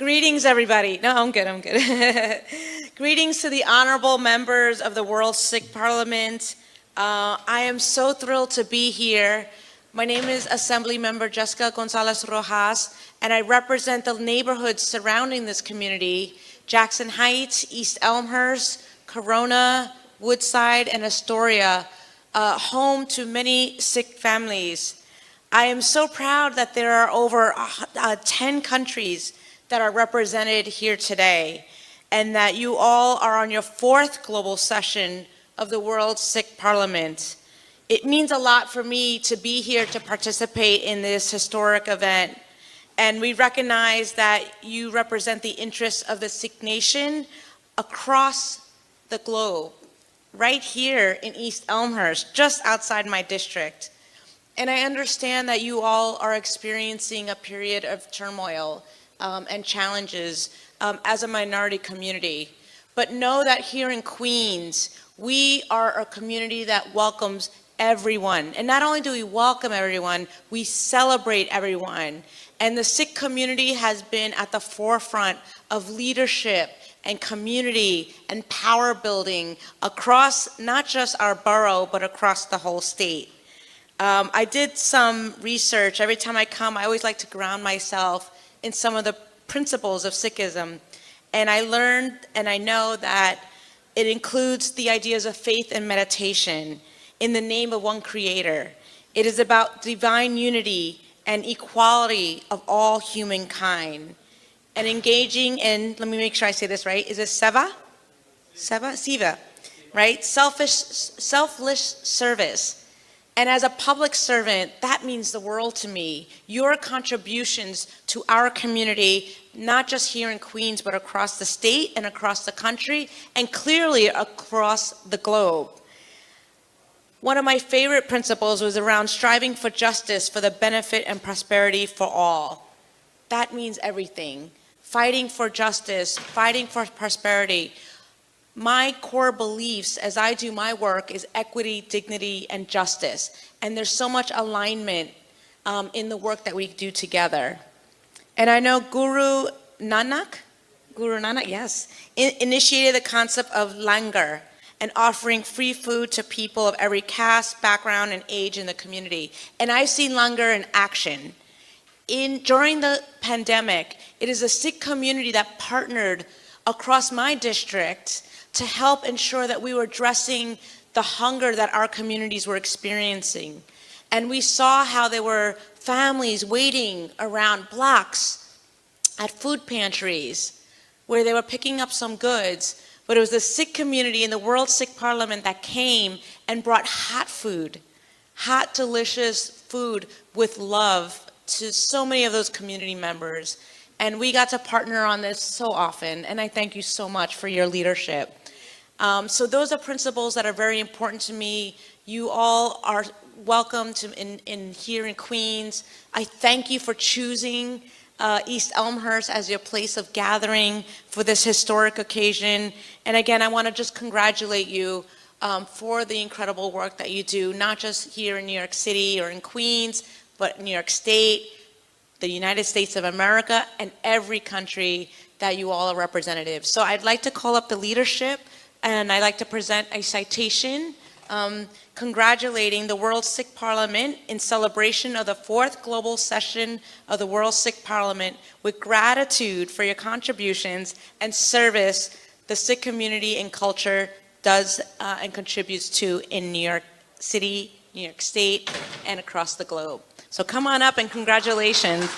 Greetings, everybody. No, I'm good. Greetings to the honorable members of the World Sikh Parliament. I am so thrilled to be here. My name is Assembly Member Jessica Gonzalez Rojas, and I represent the neighborhoods surrounding this community: Jackson Heights, East Elmhurst, Corona, Woodside, and Astoria, home to many Sikh families. I am so proud that there are over 10 countries that are represented here today, and that you all are on your 4th global session of the World Sikh Parliament. It means a lot for me to be here to participate in this historic event, and we recognize that you represent the interests of the Sikh nation across the globe, right here in East Elmhurst, just outside my district. And I understand that you all are experiencing a period of turmoil and challenges as a minority community. But know that here in Queens, we are a community that welcomes everyone. And not only do we welcome everyone, we celebrate everyone. And the Sikh community has been at the forefront of leadership and community and power building across not just our borough, but across the whole state. I did some research. Every time I come, I always like to ground myself in some of the principles of Sikhism. And I learned and I know that it includes the ideas of faith and meditation in the name of one creator. It is about divine unity and equality of all humankind. And engaging in, let me make sure I say this right, is it seva? Seva, right? Selfless service. And as a public servant, that means the world to me. Your contributions to our community, not just here in Queens, but across the state and across the country, and clearly across the globe. One of my favorite principles was around striving for justice for the benefit and prosperity for all. That means everything. Fighting for justice, fighting for prosperity. My core beliefs as I do my work is equity, dignity, and justice. And there's so much alignment in the work that we do together. And I know Guru Nanak, yes, initiated the concept of langar and offering free food to people of every caste, background, and age in the community. And I've seen langar in action. During the pandemic, it is a Sikh community that partnered across my district to help ensure that we were addressing the hunger that our communities were experiencing. And we saw how there were families waiting around blocks at food pantries where they were picking up some goods, but it was the Sikh community in the World Sikh Parliament that came and brought hot food, hot, delicious food with love to so many of those community members. And we got to partner on this so often, and I thank you so much for your leadership. So those are principles that are very important to me. You all are welcome here in Queens. I thank you for choosing East Elmhurst as your place of gathering for this historic occasion. And again, I want to just congratulate you for the incredible work that you do, not just here in New York City or in Queens, but New York State, the United States of America, and every country that you all are representatives. So I'd like to call up the leadership, and I'd like to present a citation congratulating the World Sikh Parliament in celebration of the 4th global session of the World Sikh Parliament with gratitude for your contributions and service the Sikh community and culture does and contributes to in New York City, New York State, and across the globe. So come on up and congratulations.